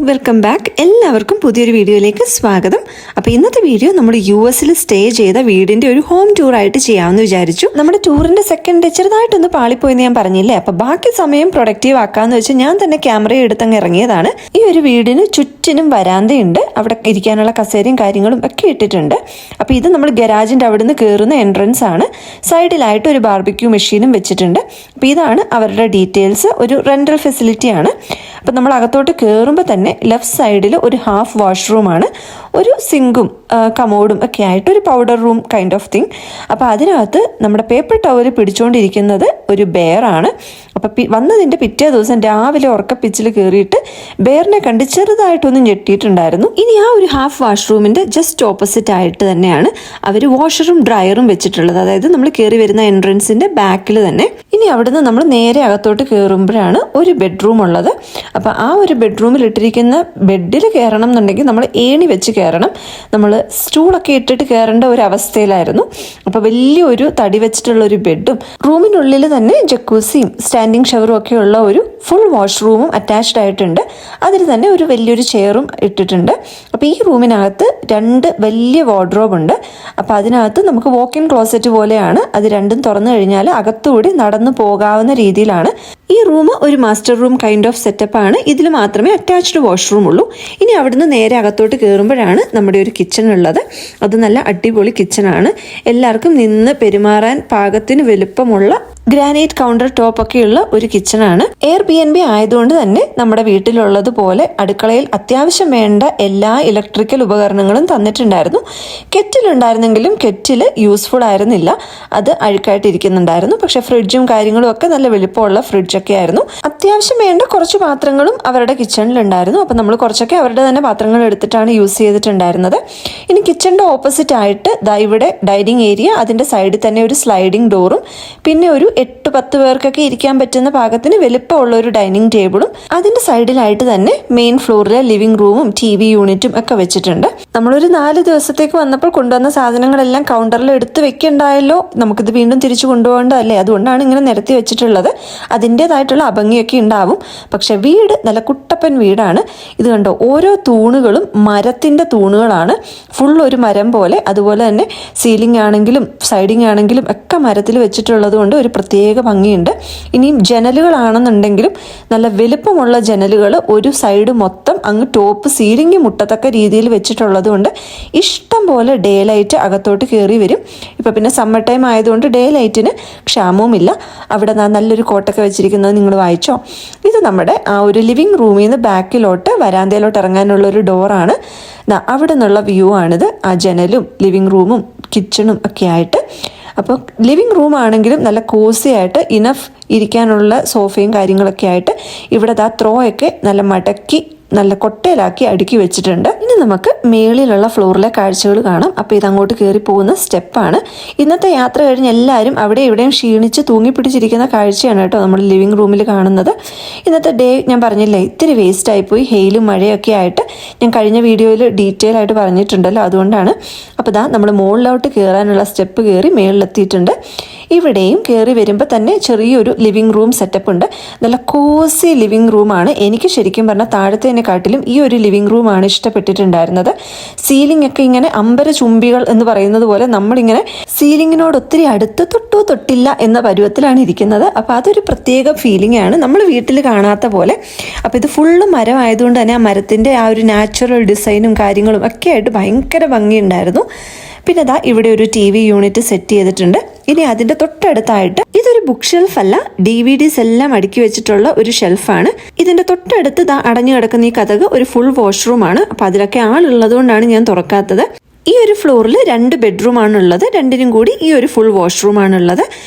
Welcome back. എല്ലാവർക്കും പുതിയൊരു വീഡിയോയിലേക്ക് സ്വാഗതം. അപ്പോൾ ഇന്നത്തെ വീഡിയോ നമ്മൾ US സ്റ്റേ ചെയ്ത വീടിന്റെ ഒരു ഹോം ടൂർ ആയിട്ട് ചെയ്യാമെന്ന് വിചാരിച്ചു. നമ്മുടെ ടൂറിന്റെ സെക്കൻഡ് ചെറുതായിട്ടൊന്ന് പാളിപ്പോയെന്ന് ഞാൻ പറഞ്ഞില്ലേ, അപ്പോൾ ബാക്കി സമയം പ്രൊഡക്റ്റീവ് ആക്കാന്ന് വെച്ചാൽ ഞാൻ തന്നെ ക്യാമറ എടുത്തങ്ങ് ഇറങ്ങിയതാണ്. ഈ ഒരു വീടിന് ചുറ്റിനും വരാന്തയുണ്ട്, അവിടെ ഇരിക്കാനുള്ള കസേരയും കാര്യങ്ങളും ഒക്കെ ഇട്ടിട്ടുണ്ട്. അപ്പോൾ ഇത് നമ്മൾ ഗരാജിന്റെ അവിടെ നിന്ന് കയറുന്ന എൻട്രൻസ് ആണ്. സൈഡിലായിട്ട് ഒരു ബാർബിക്യൂ മെഷീനും വെച്ചിട്ടുണ്ട്. അപ്പോൾ ഇതാണ് അവരുടെ ഡീറ്റെയിൽസ്. ഒരു റെന്റൽ ഫെസിലിറ്റി ആണ്. അപ്പോൾ നമ്മൾ അകത്തോട്ട് കയറുമ്പോൾ തന്നെ ലെഫ്റ്റ് സൈഡിൽ ഒരു ഹാഫ് വാഷ്റൂമാണ്, ഒരു സിങ്കും കമോഡും ഒക്കെ ആയിട്ട് ഒരു powder room kind of thing. അപ്പോൾ അതിനകത്ത് നമ്മുടെ പേപ്പർ ടവൽ പിടിച്ചുകൊണ്ടിരിക്കുന്നത് ഒരു ബെയറാണ്. അപ്പോൾ വന്നതിൻ്റെ പിറ്റേ ദിവസം രാവിലെ ഉറക്കപ്പിച്ചിൽ കയറിയിട്ട് ബെയറിനെ കണ്ട് ചെറുതായിട്ടൊന്ന് ഞെട്ടിയിട്ടുണ്ടായിരുന്നു. ഇനി ആ ഒരു ഹാഫ് വാഷ്റൂമിൻ്റെ ജസ്റ്റ് ഓപ്പോസിറ്റ് ആയിട്ട് തന്നെയാണ് അവർ വാഷറും ഡ്രയറും വെച്ചിട്ടുള്ളത്. അതായത് നമ്മൾ കയറി വരുന്ന എൻട്രൻസിൻ്റെ ബാക്കിൽ തന്നെ. ഇനി അവിടുന്ന് നമ്മൾ നേരെ അകത്തോട്ട് കയറുമ്പോഴാണ് ഒരു ബെഡ്റൂം ഉള്ളത്. അപ്പോൾ ആ ഒരു ബെഡ്റൂമിൽ ഇട്ടിരിക്കുന്ന ബെഡിൽ കയറണം എന്നുണ്ടെങ്കിൽ നമ്മൾ ഏണി വെച്ച് കയറണം. നമ്മൾ സ്റ്റൂളൊക്കെ ഇട്ടിട്ട് കയറേണ്ട ഒരു അവസ്ഥയിലായിരുന്നു. അപ്പോൾ വലിയൊരു തടി വെച്ചിട്ടുള്ള ഒരു ബെഡും റൂമിനുള്ളിൽ തന്നെ ജക്കൂസിയും സ്റ്റാൻഡിങ് ഷവറും ഒക്കെ ഉള്ള ഒരു ഫുൾ വാഷ്റൂമും അറ്റാച്ച്ഡ് ആയിട്ടുണ്ട്. അതിൽ തന്നെ ഒരു വലിയൊരു ചെയറും ഇട്ടിട്ടുണ്ട്. അപ്പോൾ ഈ റൂമിനകത്ത് രണ്ട് വലിയ വാർഡ്രോബ് ഉണ്ട്. അപ്പോൾ അതിനകത്ത് നമുക്ക് വോക്ക് ഇൻ ക്ലോസറ്റ് പോലെയാണ്. അത് രണ്ടും തുറന്നു കഴിഞ്ഞാൽ അകത്തുകൂടി നടന്നു പോകാവുന്ന രീതിയിലാണ്. ഈ റൂം ഒരു master room kind of setup ആണ്. ഇതിൽ മാത്രമേ അറ്റാച്ച്ഡ് വാഷ്റൂം ഉള്ളൂ. ഇനി അവിടുന്ന് നേരെ അകത്തോട്ട് കയറുമ്പോഴാണ് നമ്മുടെ ഒരു കിച്ചൺ ഉള്ളത്. അത് നല്ല അടിപൊളി കിച്ചണാണ്. എല്ലാവർക്കും നിന്ന് പെരുമാറാൻ പാകത്തിന് വലുപ്പമുള്ള ഗ്രാനൈറ്റ് കൗണ്ടർ ടോപ്പ് ഒക്കെയുള്ള ഒരു കിച്ചണാണ്. Airbnb ആയതുകൊണ്ട് തന്നെ നമ്മുടെ വീട്ടിലുള്ളതുപോലെ അടുക്കളയിൽ അത്യാവശ്യം വേണ്ട എല്ലാ ഇലക്ട്രിക്കൽ ഉപകരണങ്ങളും തന്നിട്ടുണ്ടായിരുന്നു. കെറ്റിലുണ്ടായിരുന്നെങ്കിലും കെറ്റില് യൂസ്ഫുൾ ആയിരുന്നില്ല, അത് അഴുക്കായിട്ടിരിക്കുന്നുണ്ടായിരുന്നു. പക്ഷെ ഫ്രിഡ്ജും കാര്യങ്ങളും ഒക്കെ നല്ല വലുപ്പമുള്ള ഫ്രിഡ്ജൊക്കെ ആയിരുന്നു. അത്യാവശ്യം വേണ്ട കുറച്ച് പാത്രങ്ങളും അവരുടെ കിച്ചണിലുണ്ടായിരുന്നു. അപ്പം നമ്മൾ കുറച്ചൊക്കെ അവരുടെ തന്നെ പാത്രങ്ങൾ എടുത്തിട്ടാണ് യൂസ് ചെയ്തിട്ടുണ്ടായിരുന്നത്. ഇനി കിച്ചണിൻ്റെ ഓപ്പോസിറ്റ് ആയിട്ട് ഇവിടെ ഡൈനിങ് ഏരിയ, അതിൻ്റെ സൈഡിൽ തന്നെ ഒരു സ്ലൈഡിംഗ് ഡോറും പിന്നെ ഒരു 8-10 പേർക്കൊക്കെ ഇരിക്കാൻ പറ്റുന്ന പാകത്തിന് വലുപ്പമുള്ള ഒരു ഡൈനിങ് ടേബിളും അതിന്റെ സൈഡിലായിട്ട് തന്നെ മെയിൻ ഫ്ലോറിലെ ലിവിംഗ് റൂമും TV യൂണിറ്റും ഒക്കെ വെച്ചിട്ടുണ്ട്. നമ്മളൊരു 4 ദിവസത്തേക്ക് വന്നപ്പോൾ കൊണ്ടുവന്ന സാധനങ്ങളെല്ലാം കൗണ്ടറിൽ എടുത്ത് വെക്കണ്ടായല്ലോ, നമുക്കിത് വീണ്ടും തിരിച്ചു കൊണ്ടുപോകേണ്ടതല്ലേ, അതുകൊണ്ടാണ് ഇങ്ങനെ നിരത്തി വെച്ചിട്ടുള്ളത്. അതിൻ്റെതായിട്ടുള്ള അഭംഗിയൊക്കെ ഉണ്ടാവും. പക്ഷെ വീട് നല്ല കുട്ടപ്പൻ വീടാണ്. ഇത് കണ്ടോ, ഓരോ തൂണുകളും മരത്തിന്റെ തൂണുകളാണ്, ഫുൾ ഒരു മരം പോലെ. അതുപോലെ തന്നെ സീലിംഗ് ആണെങ്കിലും സൈഡിങ് ആണെങ്കിലും ഒക്കെ മരത്തിൽ വെച്ചിട്ടുള്ളത് കൊണ്ട് ഒരു പ്രത്യേക ഭംഗിയുണ്ട്. ഇനിയും ജനലുകളാണെന്നുണ്ടെങ്കിലും നല്ല വലുപ്പമുള്ള ജനലുകൾ ഒരു സൈഡ് മൊത്തം അങ്ങ് ടോപ്പ് സീലിംഗ് മുട്ടത്തക്ക രീതിയിൽ വെച്ചിട്ടുള്ളത് കൊണ്ട് ഇഷ്ടം പോലെ ഡേ ലൈറ്റ് അകത്തോട്ട് കയറി വരും. ഇപ്പം പിന്നെ സമ്മർ ടൈം ആയതുകൊണ്ട് ഡേ ലൈറ്റിന് ക്ഷാമവുമില്ല. അവിടെ നല്ലൊരു കോട്ടൊക്കെ വെച്ചിരിക്കുന്നത് നിങ്ങൾ വായിച്ചോ. ഇത് നമ്മുടെ ആ ഒരു ലിവിങ് റൂമിൽ നിന്ന് ബാക്കിലോട്ട് വരാന്തയിലോട്ട് ഇറങ്ങാനുള്ള ഒരു ഡോറാണ്. അവിടെ നിന്നുള്ള വ്യൂ ആണിത്. ആ ജനലും ലിവിങ് റൂമും കിച്ചണും ഒക്കെ ആയിട്ട്. അപ്പോൾ ലിവിങ് റൂം ആണെങ്കിലും നല്ല കോസി ആയിട്ട് ഇനഫ് ഇരിക്കാനുള്ള സോഫയും കാര്യങ്ങളൊക്കെ ആയിട്ട് ഇവിടെ ത്രോ ഒക്കെ നല്ല മടക്കി നല്ല കൊട്ടയിലാക്കി അടുക്കി വെച്ചിട്ടുണ്ട്. ഇനി നമുക്ക് മേളിലുള്ള ഫ്ലോറിലെ കാഴ്ചകൾ കാണാം. അപ്പോൾ ഇതങ്ങോട്ട് കയറി പോകുന്ന സ്റ്റെപ്പാണ്. ഇന്നത്തെ യാത്ര കഴിഞ്ഞ് എല്ലാവരും അവിടെ ഇവിടെയും ക്ഷീണിച്ച് തൂങ്ങിപ്പിടിച്ചിരിക്കുന്ന കാഴ്ചയാണ് കേട്ടോ നമ്മൾ ലിവിങ് റൂമിൽ കാണുന്നത്. ഇന്നത്തെ ഡേ ഞാൻ പറഞ്ഞില്ലേ, ഇത്തിരി വേസ്റ്റ് ആയിപ്പോയി. ഹെയിലും മഴയൊക്കെ ആയിട്ട് ഞാൻ കഴിഞ്ഞ വീഡിയോയിൽ ഡീറ്റെയിൽ ആയിട്ട് പറഞ്ഞിട്ടുണ്ടല്ലോ, അതുകൊണ്ടാണ്. അപ്പോൾ നമ്മൾ മുകളിലോട്ട് കയറാനുള്ള സ്റ്റെപ്പ് കയറി മേളിലെത്തിയിട്ടുണ്ട്. ഇവിടെയും കയറി വരുമ്പോൾ തന്നെ ചെറിയൊരു ലിവിങ് റൂം സെറ്റപ്പ് ഉണ്ട്. നല്ല കോസി ലിവിങ് റൂമാണ്. എനിക്ക് ശരിക്കും പറഞ്ഞാൽ താഴത്തേനെക്കാട്ടിലും ഈ ഒരു ലിവിങ് റൂമാണ് ഇഷ്ടപ്പെട്ടിട്ടുണ്ടായിരുന്നത്. സീലിംഗ് ഒക്കെ ഇങ്ങനെ അമ്പര ചുംബികൾ എന്ന് പറയുന്നത് പോലെ നമ്മളിങ്ങനെ സീലിങ്ങിനോട് ഒത്തിരി അടുത്ത് തൊട്ടില്ല എന്ന പരുവത്തിലാണ് ഇരിക്കുന്നത്. അപ്പോൾ അതൊരു പ്രത്യേക ഫീലിംഗ് ആണ്, നമ്മൾ വീട്ടിൽ കാണാത്ത പോലെ. അപ്പോൾ ഇത് ഫുള്ള് മരം ആയതുകൊണ്ട് തന്നെ ആ മരത്തിൻ്റെ ആ ഒരു നാച്ചുറൽ ഡിസൈനും കാര്യങ്ങളും ഒക്കെ ആയിട്ട് ഭയങ്കര ഭംഗിയുണ്ടായിരുന്നു. പിന്നെ ഇവിടെ ഒരു TV യൂണിറ്റ് സെറ്റ് ചെയ്തിട്ടുണ്ട്. ഇനി അതിന്റെ തൊട്ടടുത്തായിട്ട് ഇതൊരു ബുക്ക് ഷെൽഫ് അല്ല, DVDs എല്ലാം അടുക്കി വെച്ചിട്ടുള്ള ഒരു ഷെൽഫാണ്. ഇതിന്റെ തൊട്ടടുത്ത് അടഞ്ഞു കിടക്കുന്ന ഈ കതക് ഒരു ഫുൾ വാഷ്റൂമാണ്. അപ്പൊ അതിലൊക്കെ ആളുള്ളത് കൊണ്ടാണ് ഞാൻ തുറക്കാത്തത്. ഈ ഒരു ഫ്ലോറിൽ 2 ബെഡ്റൂമാണുള്ളത്. രണ്ടിനും കൂടി ഈ ഒരു ഫുൾ വാഷ്റൂമാണുള്ളത്.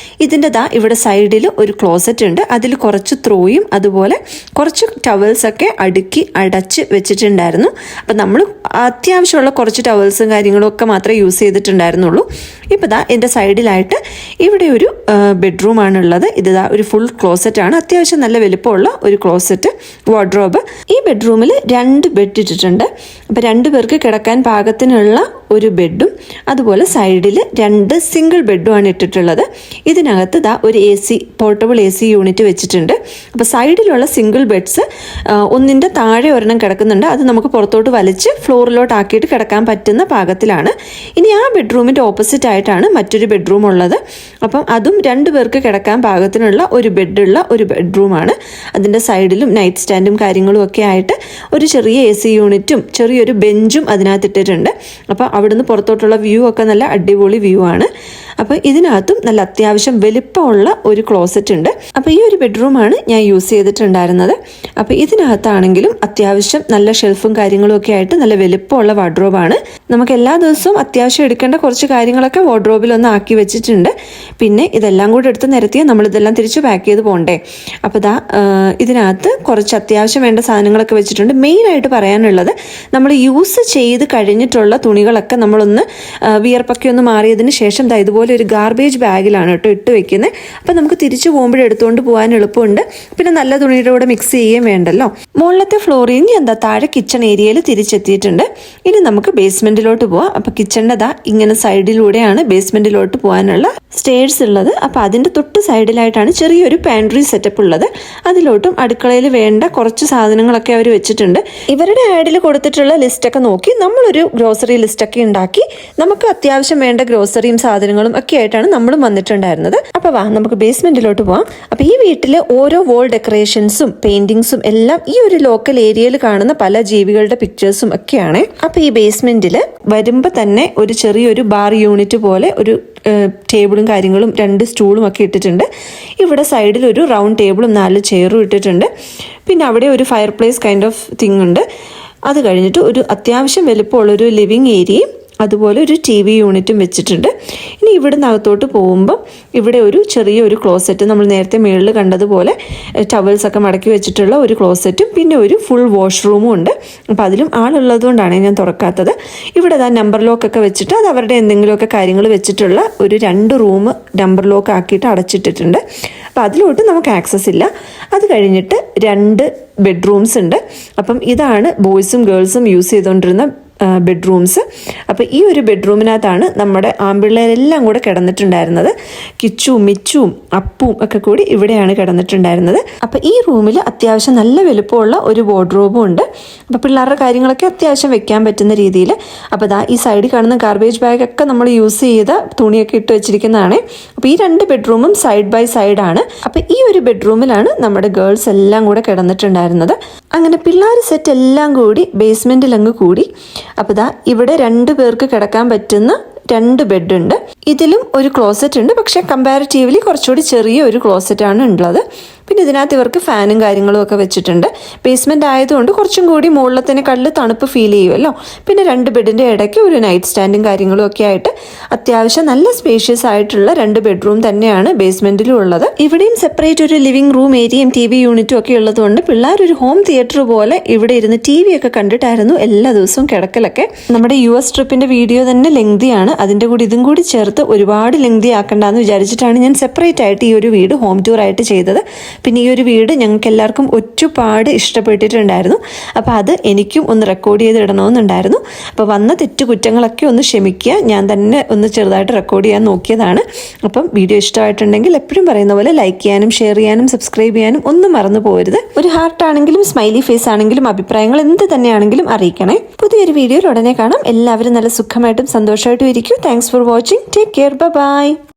ഇതിൻ്റെ ഇവിടെ സൈഡിൽ ഒരു ക്ലോസറ്റ് ഉണ്ട്. അതിൽ കുറച്ച് ത്രോയും അതുപോലെ കുറച്ച് ടവൽസൊക്കെ അടുക്കി അടച്ച് വെച്ചിട്ടുണ്ടായിരുന്നു. അപ്പം നമ്മൾ അത്യാവശ്യമുള്ള കുറച്ച് ടവൽസും കാര്യങ്ങളും ഒക്കെ മാത്രമേ യൂസ് ചെയ്തിട്ടുണ്ടായിരുന്നുള്ളൂ. ഇപ്പോൾ എൻ്റെ സൈഡിലായിട്ട് ഇവിടെ ഒരു ബെഡ്റൂമാണുള്ളത്. ഇത് ഒരു ഫുൾ ക്ലോസറ്റ് ആണ്. അത്യാവശ്യം നല്ല വലുപ്പമുള്ള ഒരു ക്ലോസറ്റ് വാർഡ്രോബ്. ഈ ബെഡ്റൂമിൽ 2 ബെഡ് ഇട്ടിട്ടുണ്ട്. അപ്പോൾ 2 പേർക്ക് കിടക്കാൻ പാകത്തിനുള്ള ഒരു ബെഡും അതുപോലെ സൈഡിൽ 2 സിംഗിൾ ബെഡുമാണ് ഇട്ടിട്ടുള്ളത്. ഇതിനകത്ത് ദാ ഒരു പോർട്ടബിൾ AC യൂണിറ്റ് വെച്ചിട്ടുണ്ട്. അപ്പോൾ സൈഡിലുള്ള സിംഗിൾ ബെഡ്സ് ഒന്നിൻ്റെ താഴെ ഒരെണ്ണം കിടക്കുന്നുണ്ട്. അത് നമുക്ക് പുറത്തോട്ട് വലിച്ച് ഫ്ലോറിലോട്ട് ആക്കിയിട്ട് കിടക്കാൻ പറ്റുന്ന പാകത്തിലാണ്. ഇനി ആ ബെഡ്റൂമിൻ്റെ ഓപ്പോസിറ്റ് ആയിട്ടാണ് മറ്റൊരു ബെഡ്റൂം ഉള്ളത്. അപ്പം അതും 2 പേർക്ക് കിടക്കാൻ പാകത്തിനുള്ള ഒരു ബെഡുള്ള ഒരു ബെഡ്റൂമാണ്. അതിൻ്റെ സൈഡിലും നൈറ്റ് സ്റ്റാൻഡും കാര്യങ്ങളും ഒക്കെ ആയിട്ട് ഒരു ചെറിയ AC യൂണിറ്റും ചെറിയൊരു ബെഞ്ചും അതിനകത്ത് ഇട്ടിട്ടുണ്ട്. അപ്പോൾ അവിടുന്ന് പുറത്തോട്ടുള്ള വ്യൂ ഒക്കെ നല്ല അടിപൊളി വ്യൂ ആണ്. അപ്പോൾ ഇതിനകത്തും നല്ല അത്യാവശ്യം വലിപ്പമുള്ള ഒരു ക്ലോസറ്റ് ഉണ്ട്. അപ്പോൾ ഈ ഒരു ബെഡ്റൂമാണ് ഞാൻ യൂസ് ചെയ്തിട്ടുണ്ടായിരുന്നത്. അപ്പോൾ ഇതിനകത്താണെങ്കിലും അത്യാവശ്യം നല്ല ഷെൽഫും കാര്യങ്ങളും ഒക്കെ ആയിട്ട് നല്ല വലിപ്പമുള്ള വാർഡ്രോബാണ്. നമുക്ക് എല്ലാ ദിവസവും അത്യാവശ്യം എടുക്കേണ്ട കുറച്ച് കാര്യങ്ങളൊക്കെ വാർഡ്രോബിലൊന്ന് ആക്കി വെച്ചിട്ടുണ്ട്. പിന്നെ ഇതെല്ലാം കൂടെ എടുത്ത് നിരത്തിയാൽ നമ്മളിതെല്ലാം തിരിച്ച് പാക്ക് ചെയ്ത് പോകണ്ടേ. അപ്പോൾ ഇതിനകത്ത് കുറച്ച് അത്യാവശ്യം വേണ്ട സാധനങ്ങളൊക്കെ വെച്ചിട്ടുണ്ട്. മെയിനായിട്ട് പറയാനുള്ളത്, നമ്മൾ യൂസ് ചെയ്ത് കഴിഞ്ഞിട്ടുള്ള തുണികളൊക്കെ നമ്മളൊന്ന് വിയർപ്പൊക്കെ ഒന്ന് മാറിയതിന് ശേഷം ഇതുപോലെ ഒരു ഗാർബേജ് ബാഗിലാണ് കേട്ടോ ഇട്ട് വെക്കുന്നത്. അപ്പം നമുക്ക് തിരിച്ചു പോകുമ്പോൾ എടുത്തുകൊണ്ട് പോകാൻ എളുപ്പമുണ്ട്. പിന്നെ നല്ല തുണിയുടെ കൂടെ മിക്സ് ചെയ്യുകയും വേണ്ടല്ലോ. മുകളിലത്തെ ഫ്ലോറിൽ നിന്ന് താഴെ കിച്ചൺ ഏരിയയിൽ തിരിച്ചെത്തിയിട്ടുണ്ട്. ഇനി നമുക്ക് ബേസ്മെന്റിലോട്ട് പോവാം. അപ്പം കിച്ചണിൻ്റെ ഇങ്ങനെ സൈഡിലൂടെയാണ് ബേസ്മെന്റിലോട്ട് പോകാനുള്ള സ്റ്റേഴ്സ് ഉള്ളത്. അപ്പോൾ അതിൻ്റെ തൊട്ട് സൈഡിലായിട്ടാണ് ചെറിയൊരു പാൻട്രി സെറ്റപ്പ് ഉള്ളത്. അതിലോട്ടും അടുക്കളയിൽ വേണ്ട കുറച്ച് സാധനങ്ങളൊക്കെ അവർ വെച്ചിട്ടുണ്ട്. ഇവരുടെ ആഡിൽ കൊടുത്തിട്ടുള്ള ലിസ്റ്റൊക്കെ നോക്കി നമ്മളൊരു ഗ്രോസറി ലിസ്റ്റൊക്കെ ഉണ്ടാക്കി നമുക്ക് അത്യാവശ്യം വേണ്ട ഗ്രോസറിയും സാധനങ്ങളും ഒക്കെ ആയിട്ടാണ് നമ്മളും വന്നിട്ടുണ്ടായിരുന്നത്. അപ്പോൾ നമുക്ക് ബേസ്മെന്റിലോട്ട് പോവാം. അപ്പോൾ ഈ വീട്ടിൽ ഓരോ വോൾ ഡെക്കറേഷൻസും പെയിന്റിങ്സും എല്ലാം ഈ ഒരു ലോക്കൽ ഏരിയയിൽ കാണുന്ന പല ജീവികളുടെ പിക്ചേഴ്സും ഒക്കെയാണ്. അപ്പോൾ ഈ ബേസ്മെന്റിൽ വരുമ്പോൾ തന്നെ ഒരു ചെറിയൊരു ബാർ യൂണിറ്റ് പോലെ ഒരു ടേബിളും കാര്യങ്ങളും 2 സ്റ്റൂളും ഒക്കെ ഇട്ടിട്ടുണ്ട്. ഇവിടെ സൈഡിൽ ഒരു റൗണ്ട് ടേബിളും 4 ചെയറും ഇട്ടിട്ടുണ്ട്. പിന്നെ അവിടെ ഒരു fire place kind of thing ഉണ്ട്. അത് കഴിഞ്ഞിട്ട് ഒരു അത്യാവശ്യം വലുപ്പമുള്ളൊരു ലിവിങ് ഏരിയയും അതുപോലെ ഒരു TV യൂണിറ്റും വെച്ചിട്ടുണ്ട്. ഇനി ഇവിടുന്ന് അകത്തോട്ട് പോകുമ്പോൾ ഇവിടെ ഒരു ചെറിയൊരു ക്ലോസറ്റ്, നമ്മൾ നേരത്തെ മുകളിൽ കണ്ടതുപോലെ ടവൽസൊക്കെ മടക്കി വെച്ചിട്ടുള്ള ഒരു ക്ലോസറ്റും പിന്നെ ഒരു ഫുൾ വാഷ്റൂമും ഉണ്ട്. അപ്പോൾ അതിലും ആളുള്ളതുകൊണ്ടാണ് ഞാൻ തുറക്കാത്തത്. ഇവിടെ നമ്പർ ലോക്കൊക്കെ വെച്ചിട്ട് അത് അവരുടെ എന്തെങ്കിലുമൊക്കെ കാര്യങ്ങൾ വെച്ചിട്ടുള്ള ഒരു 2 റൂം നമ്പർ ലോക്ക് ആക്കിയിട്ട് അടച്ചിട്ടിട്ടുണ്ട്. അപ്പോൾ അതിലോട്ട് നമുക്ക് ആക്സസ് ഇല്ല. അത് കഴിഞ്ഞിട്ട് 2 ബെഡ്റൂംസ് ഉണ്ട്. അപ്പം ഇതാണ് ബോയ്സും ഗേൾസും യൂസ് ചെയ്തുകൊണ്ടിരുന്ന ബെഡ്റൂംസ്. അപ്പോൾ ഈ ഒരു ബെഡ്റൂമിനകത്താണ് നമ്മുടെ ആൺപിള്ളേരെല്ലാം കൂടെ കിടന്നിട്ടുണ്ടായിരുന്നത്. കിച്ചുവും മിച്ചുവും അപ്പും ഒക്കെ കൂടി ഇവിടെയാണ് കിടന്നിട്ടുണ്ടായിരുന്നത്. അപ്പോൾ ഈ റൂമിൽ അത്യാവശ്യം നല്ല വലുപ്പമുള്ള ഒരു വാർഡ്രോബും ഉണ്ട്. അപ്പോൾ പിള്ളേരുടെ കാര്യങ്ങളൊക്കെ അത്യാവശ്യം വെക്കാൻ പറ്റുന്ന രീതിയിൽ. അപ്പോൾ ഈ സൈഡിൽ കാണുന്ന ഗാർബേജ് ബാഗൊക്കെ നമ്മൾ യൂസ് ചെയ്ത തുണിയൊക്കെ ഇട്ട് വെച്ചിരിക്കുന്നതാണ്. അപ്പോൾ ഈ 2 ബെഡ്റൂമും സൈഡ് ബൈ സൈഡാണ്. അപ്പോൾ ഈ ഒരു ബെഡ്റൂമിലാണ് നമ്മുടെ ഗേൾസ് എല്ലാം കൂടെ കിടന്നിട്ടുണ്ടായിരുന്നത്. അങ്ങനെ പിള്ളേർ സെറ്റ് എല്ലാം കൂടി ബേസ്മെന്റിൽ അങ്ങ് കൂടി. അപ്പോൾ ഇവിടെ 2 പേർക്ക് കിടക്കാൻ പറ്റുന്ന 2 ബെഡുണ്ട്. ഇതിലും ഒരു ക്ലോസറ്റ് ഉണ്ട്. പക്ഷേ കമ്പാരിറ്റീവ്ലി കുറച്ചുകൂടി ചെറിയ ഒരു ക്ലോസറ്റ് ആണ് ഉള്ളത്. പിന്നെ ഇതിനകത്ത് ഇവർക്ക് ഫാനും കാര്യങ്ങളും ഒക്കെ വെച്ചിട്ടുണ്ട്. ബേസ്മെന്റ് ആയതുകൊണ്ട് കുറച്ചും കൂടി മുകളിലത്തേക്കാളിൽ തണുപ്പ് ഫീൽ ചെയ്യുമല്ലോ. പിന്നെ 2 ബെഡിന്റെ ഇടയ്ക്ക് ഒരു നൈറ്റ് സ്റ്റാൻഡും കാര്യങ്ങളും ഒക്കെ ആയിട്ട് അത്യാവശ്യം നല്ല സ്പേഷ്യസ് ആയിട്ടുള്ള 2 ബെഡ്റൂം തന്നെയാണ് ബേസ്മെന്റിലും ഉള്ളത്. ഇവിടെയും സെപ്പറേറ്റ് ഒരു ലിവിംഗ് റൂം ഏരിയയും TV യൂണിറ്റും ഒക്കെ ഉള്ളതുകൊണ്ട് പിള്ളേർ ഒരു ഹോം തിയേറ്റർ പോലെ ഇവിടെ ഇരുന്ന് TV ഒക്കെ കണ്ടിട്ടായിരുന്നു എല്ലാ ദിവസവും കിടക്കലൊക്കെ. നമ്മുടെ US ട്രിപ്പിന്റെ വീഡിയോ തന്നെ ലെങ്തിയാണ്. അതിന്റെ കൂടി ഇതും കൂടി ചേർത്ത് ഒരുപാട് ലെങ്തി ആക്കണ്ടെന്ന് വിചാരിച്ചിട്ടാണ് ഞാൻ സെപ്പറേറ്റ് ആയിട്ട് ഈ ഒരു വീട് ഹോം ടൂർ ആയിട്ട് ചെയ്തത്. പിന്നെ ഈ ഒരു വീട് ഞങ്ങൾക്ക് എല്ലാവർക്കും ഒരുപാട് ഇഷ്ടപ്പെട്ടിട്ടുണ്ടായിരുന്നു. അപ്പോൾ അത് എനിക്കും ഒന്ന് റെക്കോർഡ് ചെയ്ത് ഇടണമെന്നുണ്ടായിരുന്നു. അപ്പോൾ വന്ന തെറ്റുകുറ്റങ്ങളൊക്കെ ഒന്ന് ക്ഷമിക്കുക. ഞാൻ തന്നെ ഒന്ന് ചെറുതായിട്ട് റെക്കോർഡ് ചെയ്യാൻ നോക്കിയതാണ്. അപ്പം വീഡിയോ ഇഷ്ടമായിട്ടുണ്ടെങ്കിൽ എപ്പോഴും പറയുന്ന പോലെ ലൈക്ക് ചെയ്യാനും ഷെയർ ചെയ്യാനും സബ്സ്ക്രൈബ് ചെയ്യാനും ഒന്നും മറന്നു പോകരുത്. ഒരു ഹാർട്ട് ആണെങ്കിലും സ്മൈലി ഫേസ് ആണെങ്കിലും അഭിപ്രായങ്ങൾ എന്ത് തന്നെയാണെങ്കിലും അറിയിക്കണേ. പുതിയൊരു വീഡിയോയിൽ ഉടനെ കാണാം. എല്ലാവരും നല്ല സുഖമായിട്ടും സന്തോഷമായിട്ടും ഇരിക്കും. Thanks for watching. Take care. By.